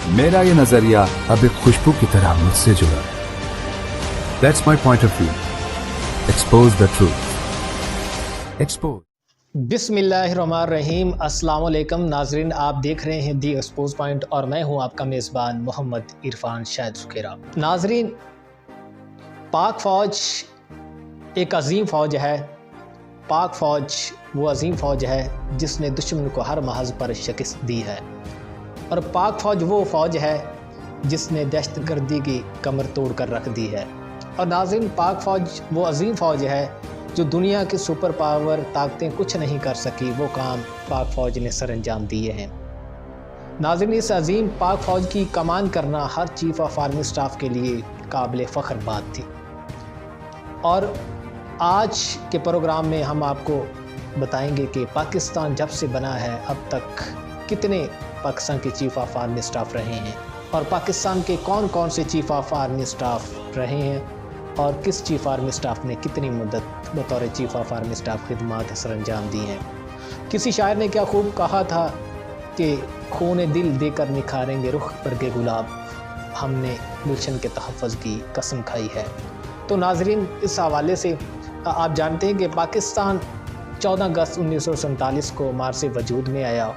मेरा ये नजरिया अब एक खुशबू की तरह मुझसे जुड़ा है। That's my point of view. Expose the truth. Expose. बिस्मिल्लाहिर्रहमानिर्रहीम। अस्सलाम वालेकुम नाजरीन, आप देख रहे हैं दी एक्सपोज पॉइंट और मैं हूं आपका मेज़बान मोहम्मद इरफान शाहिद सुखेरा। नाजरीन, पाक फ़ौज एक अजीम फ़ौज है। पाक फ़ौज वो अजीम फ़ौज है जिसने दुश्मन को हर महज पर शिकस्त दी है, और पाक फ़ौज वो फ़ौज है जिसने दहशतगर्दी की कमर तोड़ कर रख दी है। और नाज़रीन, पाक फ़ौज वो अजीम फ़ौज है जो दुनिया की सुपर पावर ताकतें कुछ नहीं कर सकी, वो काम पाक फ़ौज ने सर अंजाम दिए हैं। नाज़रीन, इस अजीम पाक फ़ौज की कमान करना हर चीफ़ ऑफ आर्मी स्टाफ के लिए काबिल फ़ख्र बात थी। और आज के प्रोग्राम में हम आपको बताएंगे कि पाकिस्तान जब से बना है अब तक कितने पाकिस्तान के चीफ़ ऑफ आर्मी स्टाफ रहे हैं, और पाकिस्तान के कौन कौन से चीफ़ ऑफ आर्मी स्टाफ रहे हैं, और किस चीफ़ आर्मी स्टाफ ने कितनी मुद्दत बतौर चीफ़ ऑफ आर्मी स्टाफ खिदमात सर अंजाम दी हैं। किसी शायर ने क्या खूब कहा था कि खून दिल देकर निखारेंगे रुख पर के गुलाब, हमने गुलशन के तहफ़्फ़ुज़ की कसम खाई है। तो नाजरीन, इस हवाले से आप जानते हैं कि पाकिस्तान 14 अगस्त 1947 को मार से वजूद में आया,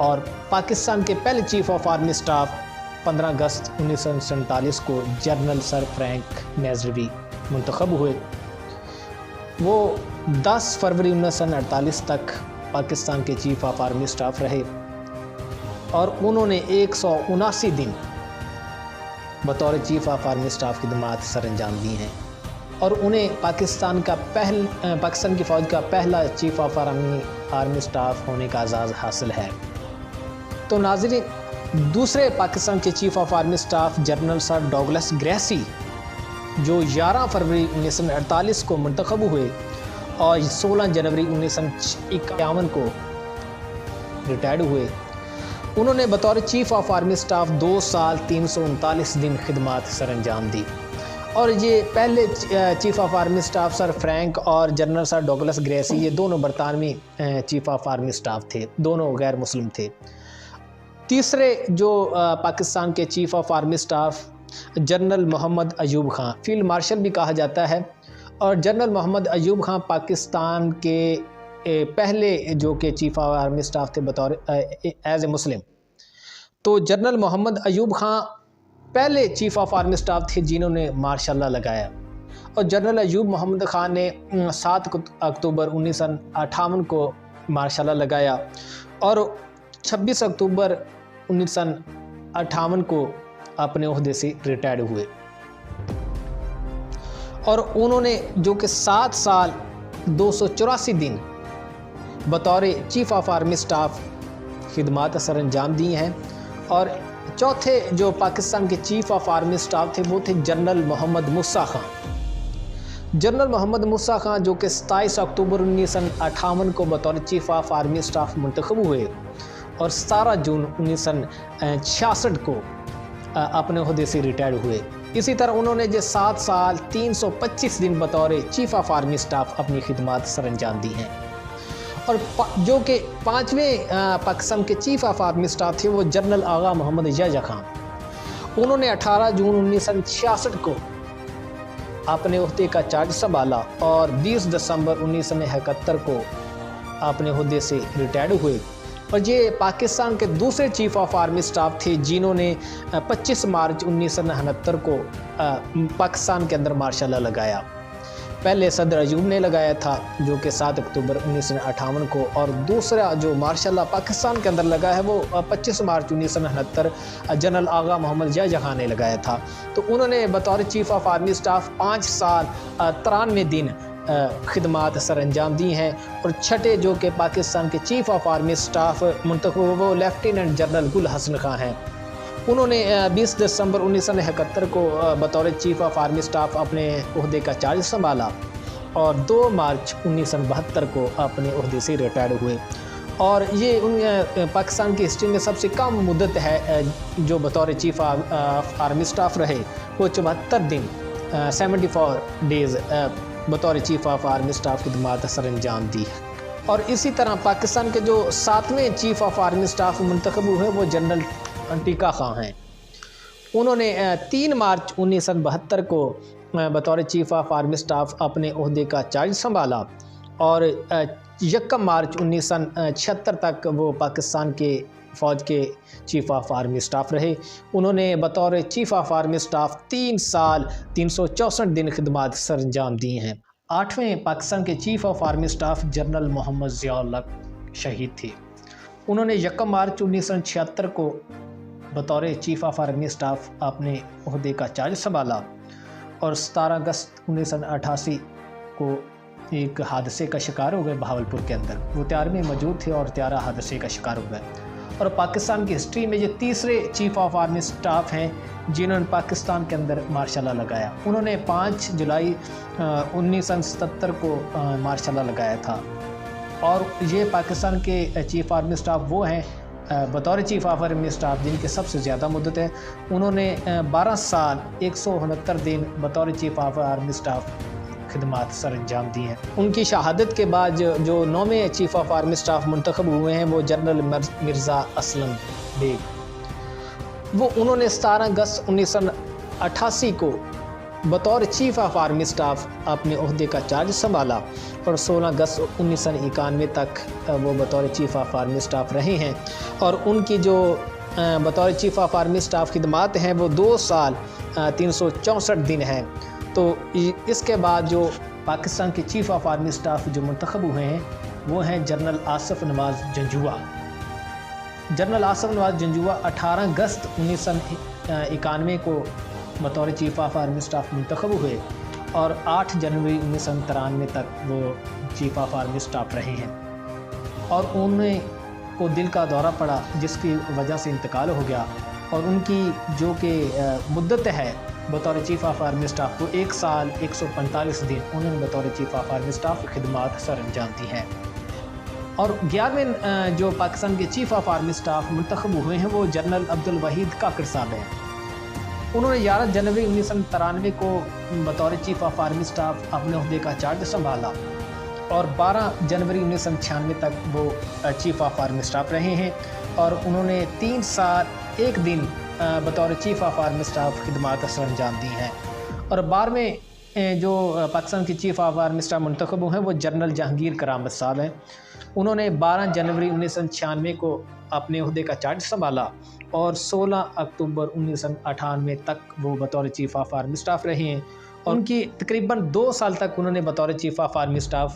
और पाकिस्तान के पहले चीफ़ ऑफ आर्मी स्टाफ 15 अगस्त 1947 को जनरल सर फ्रैंक नेज़रवी मुंतखब हुए। वो 10 फरवरी 1948 तक पाकिस्तान के चीफ़ ऑफ आर्मी स्टाफ रहे, और उन्होंने 179 दिन बतौर चीफ़ ऑफ आर्मी स्टाफ खिदमात सर अंजाम दी हैं, और उन्हें पाकिस्तान की फ़ौज का पहला चीफ़ ऑफ आर्मी स्टाफ होने का एजाज़ हासिल है। तो नाज़रीन, दूसरे पाकिस्तान के chief of army staff general sir Douglas Gracey, जो 11 फरवरी 1948 को मुंतखब हुए और 16 जनवरी 1951 को रिटायर्ड हुए, उन्होंने बतौर चीफ़ ऑफ आर्मी स्टाफ 2 साल 339 दिन खिदमात सर अंजाम दी। और ये पहले chief of army staff sir Frank और जनरल सर डगलस ग्रेसी, ये दोनों बरतानवी चीफ़ ऑफ आर्मी स्टाफ थे, दोनों गैर मुस्लिम थे। तीसरे जो पाकिस्तान के chief of army staff general Mohammad Ayub Khan, field marshal भी कहा जाता है, और जनरल मोहम्मद अयूब ख़ान पाकिस्तान के पहले जो कि चीफ़ ऑफ आर्मी स्टाफ थे बतौर एज ए मुस्लिम। तो जनरल मोहम्मद अयूब ख़ान पहले चीफ़ ऑफ आर्मी स्टाफ थे जिन्होंने मार्शल लॉ लगाया, और जनरल अयूब मोहम्मद ख़ान ने 7 अक्टूबर 1958 को मार्शल लॉ लगाया, और 26 अक्टूबर 1958 को अपने ओहदे से रिटायर्ड हुए। और उन्होंने जो कि 7 साल 284 दिन बतौर चीफ़ ऑफ आर्मी स्टाफ खिदमात सर अंजाम दी हैं। और चौथे जो पाकिस्तान के चीफ़ ऑफ आर्मी स्टाफ थे वो थे जनरल मोहम्मद मूसा ख़ान। जनरल मोहम्मद मूसा ख़ान जो कि 27 अक्टूबर 1958 को बतौर चीफ़ ऑफ आर्मी स्टाफ मुंतखब हुए, और 17 जून 1966 को अपने ओहदे से रिटायर्ड हुए। इसी तरह उन्होंने जो 7 साल 325 दिन बतौर चीफ़ ऑफ आर्मी स्टाफ अपनी खिदमात सर अंजाम दी हैं। और जो कि 5वें पाकिस्तान के चीफ़ ऑफ आर्मी स्टाफ थे वो जनरल आगा मोहम्मद याह्या खान। उन्होंने 18 जून 1966 को अपने ओहदे का चार्ज संभाला, और 20 दिसंबर 1971 को अपने ओहदे से रिटायर्ड हुए। और ये पाकिस्तान के दूसरे चीफ़ ऑफ आर्मी स्टाफ थे जिन्होंने 25 मार्च 1969 को पाकिस्तान के अंदर मार्शल लॉ लगाया। पहले सदर अयूब ने लगाया था जो कि 7 अक्टूबर 1958 को, और दूसरा जो मार्शल लॉ पाकिस्तान के अंदर लगा है वो 25 मार्च 1969 जनरल आगा मोहम्मद याह्या खान ने लगाया था। तो उन्होंने बतौर चीफ़ ऑफ आर्मी स्टाफ 5 साल 93 दिन खिदमात सर अंजाम दी हैं। और छठे जो कि पाकिस्तान के चीफ़ ऑफ आर्मी स्टाफ मुंतखब वो लेफ्टिनेंट जनरल गुल हसन खान हैं। उन्होंने 20 दिसंबर 1971 को बतौर चीफ़ ऑफ आर्मी स्टाफ अपने ओहदे का चार्ज संभाला, और 2 मार्च 1972 को अपने ओहदे से रिटायर्ड हुए। और ये पाकिस्तान की हिस्ट्री में सबसे कम मुद्दत है जो बतौर चीफ़ ऑफ आर्मी स्टाफ रहे, वो 74 दिन 74 डेज़ बतौर चीफ़ ऑफ आर्मी स्टाफ खिदमात सर अंजाम दी है। और इसी तरह पाकिस्तान के जो 7वें चीफ़ ऑफ आर्मी स्टाफ मुंतखब हुए वो जनरल टीका खां हैं। उन्होंने 3 मार्च 1972 को बतौर चीफ ऑफ आर्मी स्टाफ अपने ओहदे का चार्ज संभाला और 1 मार्च 1976 तक वो पाकिस्तान के फ़ौज के चीफ ऑफ आर्मी स्टाफ रहे। उन्होंने बतौर चीफ ऑफ आर्मी स्टाफ 3 साल 364 दिन खिदमत सर अंजाम दी हैं। 8वें पाकिस्तान के chief of army staff general Mohammad Zia-ul Haq शहीद थे। उन्होंने 1 मार्च 1976 को बतौर चीफ ऑफ आर्मी स्टाफ अपने ओहदे का चार्ज संभाला और 17 अगस्त 1988 को एक हादसे का शिकार हो गए बहावलपुर के अंदर। वो तैयार में मौजूद थे और त्यारा हादसे का शिकार हो गए। और पाकिस्तान की हिस्ट्री में ये तीसरे चीफ ऑफ आर्मी स्टाफ हैं जिन्होंने पाकिस्तान के अंदर मार्शल लॉ लगाया। उन्होंने 5 जुलाई 1977 को मार्शल लॉ लगाया था। और ये पाकिस्तान के चीफ आर्मी स्टाफ वो हैं बतौर चीफ ऑफ आर्मी स्टाफ जिनके सबसे ज़्यादा मुद्दत है। उन्होंने 12 साल 169 दिन बतौर चीफ ऑफ आर्मी स्टाफ खिदमत सर अंजाम दी हैं। उनकी शहादत के बाद जो 9वें चीफ ऑफ आर्मी स्टाफ मुंतखब हुए हैं वो जनरल मिर्ज़ा असलम बेग। वो उन्होंने 17 अगस्त 1988 को बतौर चीफ ऑफ आर्मी स्टाफ अपने ओहदे का चार्ज संभाला और 16 अगस्त 1991 तक वो बतौर चीफ ऑफ आर्मी स्टाफ रहे हैं। और उनकी जो बतौर चीफ ऑफ आर्मी स्टाफ खिदमत हैं वो 2 साल 364 दिन हैं। तो इसके बाद जो पाकिस्तान के चीफ ऑफ आर्मी स्टाफ जो मुंतखब हुए हैं वो हैं जनरल आसिफ नवाज़ जंजुआ। जनरल आसिफ नवाज़ जंजुआ 18 अगस्त 1991 को बतौर चीफ ऑफ आर्मी स्टाफ मुंतखब हुए और 8 जनवरी 1993 तक वो चीफ ऑफ आर्मी स्टाफ रहे हैं। और उन्हें को दिल का दौरा पड़ा जिसकी वजह से इंतकाल हो गया। और उनकी जो कि मुद्दत है बतौर चीफ ऑफ आर्मी स्टाफ को 1 साल 145 दिन उन्होंने बतौर चीफ ऑफ आर्मी स्टाफ खिदमत सर अंजाम दी हैं। और 11वें जो पाकिस्तान के चीफ ऑफ आर्मी स्टाफ मुंतखब हुए हैं वो जनरल अब्दुल वहीद काकड़ साहब हैं। उन्होंने 11 जनवरी 1993 को बतौर चीफ ऑफ आर्मी स्टाफ अपने ओहदे का चार्ज संभाला और 12 जनवरी 1996 तक वो चीफ ऑफ आर्मी स्टाफ रहे हैं। और उन्होंने 3 साल 1 दिन बतौर चीफ ऑफ आर्मी स्टाफ खिदमत सर अंजाम दी हैं। और 12वें जो पाकिस्तान की चीफ ऑफ आर्मी स्टाफ मुंतखब हुए हैं वो जनरल जहांगीर करामत साहब हैं। उन्होंने 12 जनवरी 1996 को अपने ओहदे का चार्ज संभाला और 16 अक्टूबर 1998 तक वो बतौर चीफ ऑफ आर्मी स्टाफ रहे हैं। और उनकी तकरीबन 2 साल तक उन्होंने बतौर चीफ ऑफ आर्मी स्टाफ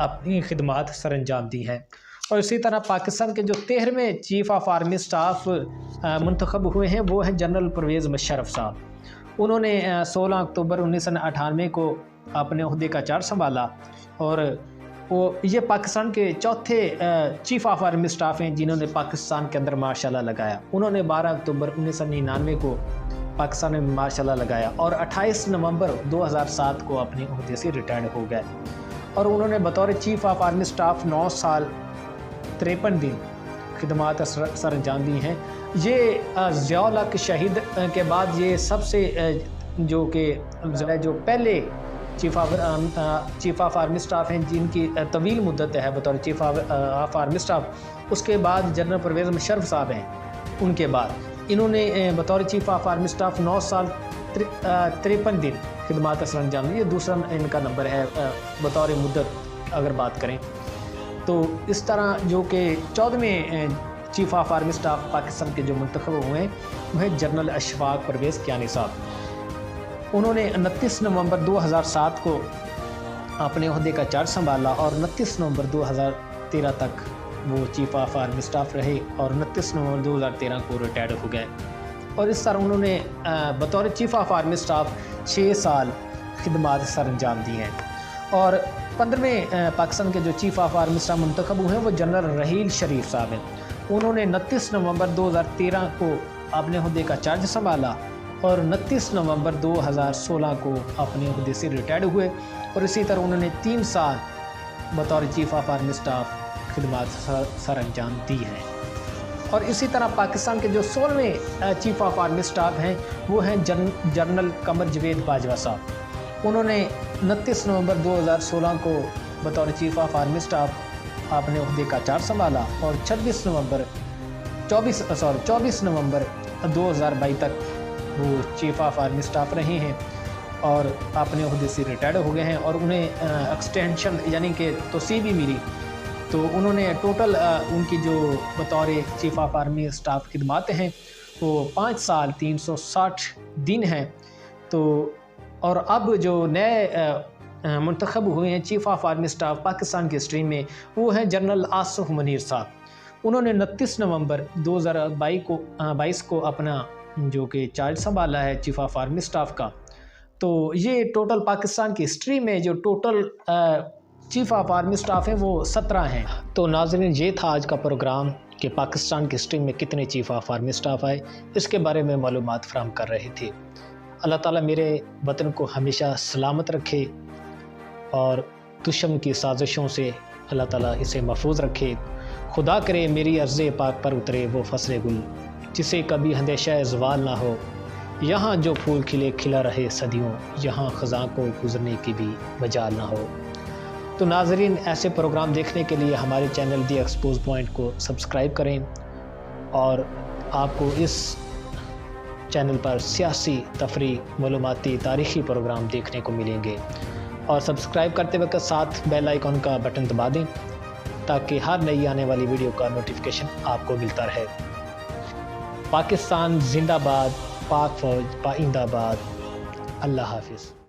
अपनी खिदमत सर अंजाम दी हैं। और इसी तरह पाकिस्तान के जो 13वें चीफ ऑफ आर्मी स्टाफ मुंतखब हुए हैं वो हैं जनरल परवेज़ मुशर्रफ साहब। उन्होंने 16 अक्टूबर 1998 को अपने ओहदे का चार्ज संभाला और वो ये पाकिस्तान के चौथे चीफ ऑफ आर्मी स्टाफ हैं जिन्होंने पाकिस्तान के अंदर मार्शल लॉ लगाया। उन्होंने 12 अक्टूबर 1999 को पाकिस्तान में मार्शल लॉ लगाया और 28 नवंबर 2007 को अपने ओहदे से रिटायर्ड हो गए। और उन्होंने बतौर चीफ ऑफ आर्मी स्टाफ 9 साल 53 दिन खिदमत सर अंजाम दी हैं। ये ज़िया-उल हक शहीद के बाद ये सबसे जो पहले चीफ ऑफ आर्मी स्टाफ हैं जिनकी तवील मुद्दत है बतौर चीफ ऑफ आर्मी स्टाफ। उसके बाद जनरल परवेज़ मुशर्रफ साहब हैं। उनके बाद इन्होंने बतौर चीफ ऑफ आर्मी स्टाफ 9 साल 53 दिन खिदमत सर अंजाम दी। ये दूसरा इनका नंबर है बतौर मुद्दत अगर बात करें। तो इस तरह जो कि 14वें chief of army staff Pakistan के जो मुंतखब हुए हैं वह जनरल अशफाक परवेज़ कियानी साहब। उन्होंने 29 नवंबर 2007 को अपने ओहदे का चार्ज संभाला और 29 नवंबर 2013 तक वो चीफ ऑफ आर्मी स्टाफ रहे और 29 नवंबर 2013 को रिटायर्ड हो गए। और इस तरह उन्होंने बतौर चीफ ऑफ आर्मी स्टाफ 6 साल खिदमत सर अंजाम दी हैं। और 15वें पाकिस्तान के जो चीफ ऑफ आर्मी स्टाफ मुंतखब हुए हैं वो जनरल रहील शरीफ साहब हैं। उन्होंने 29 नवंबर 2013 को अपने ओहदे का चार्ज संभाला और 29 नवंबर 2016 को अपने ओहदे से रिटायर्ड हुए। और इसी तरह उन्होंने 3 साल बतौर चीफ ऑफ आर्मी स्टाफ खिदमत सर अंजाम दी हैं। और इसी तरह पाकिस्तान के जो 16वें चीफ ऑफ आर्मी स्टाफ हैं वो हैं जनरल कमर जवेद बाजवा साहब। उन्होंने 29 नवंबर 2016 को बतौर चीफ ऑफ आर्मी स्टाफ अपने ओहदे का चार्ज संभाला और 26 नवंबर 24 नवंबर 2022 तक वो चीफ ऑफ आर्मी स्टाफ रहे हैं और अपने ओहदे से रिटायर्ड हो गए हैं और उन्हें एक्सटेंशन यानी कि तोसी भी मिली। तो उन्होंने टोटल उनकी जो बतौर चीफ ऑफ आर्मी स्टाफ खिदमात हैं वो 5 साल 360 दिन हैं। तो और अब जो नए मुंतखब हुए हैं chief of army staff Pakistan की हिस्ट्री में वो हैं जनरल आसिफ मुनीर साहब। उन्होंने 29 नवंबर 2022 को अपना जो कि चार्ज संभाला है चीफ ऑफ आर्मी स्टाफ का। तो ये टोटल पाकिस्तान की हिस्ट्री में जो total chief of army staff है वो 17 हैं। तो नाज़रीन, ये था आज का प्रोग्राम कि पाकिस्तान की हिस्ट्री में कितने चीफ ऑफ आर्मी स्टाफ आए, इसके बारे में मालूमात फराहम कर रहे थे। अल्लाह ताला मेरे वतन को हमेशा सलामत रखे और दुश्मन की साजिशों से अल्लाह ताला इसे महफूज रखे। खुदा करे मेरी अर्ज़ पाक पर उतरे वो फसले गुल जिसे कभी हंदेशा ज़वाल ना हो। यहाँ जो फूल खिले खिला रहे सदियों, यहाँ ख़ज़ां को गुज़रने की भी मजाल ना हो। तो नाज़रीन, ऐसे प्रोग्राम देखने के लिए हमारे चैनल दी एक्सपोज पॉइंट को सब्सक्राइब करें और आपको इस चैनल पर सियासी, तफरी, मालूमाती, तारीख़ी प्रोग्राम देखने को मिलेंगे। और सब्सक्राइब करते वक्त साथ बेल आइकॉन का बटन दबा दें ताकि हर नई आने वाली वीडियो का नोटिफिकेशन आपको मिलता रहे। पाकिस्तान जिंदाबाद, पाक फ़ौज पाइंदाबाद। अल्लाह हाफिज़।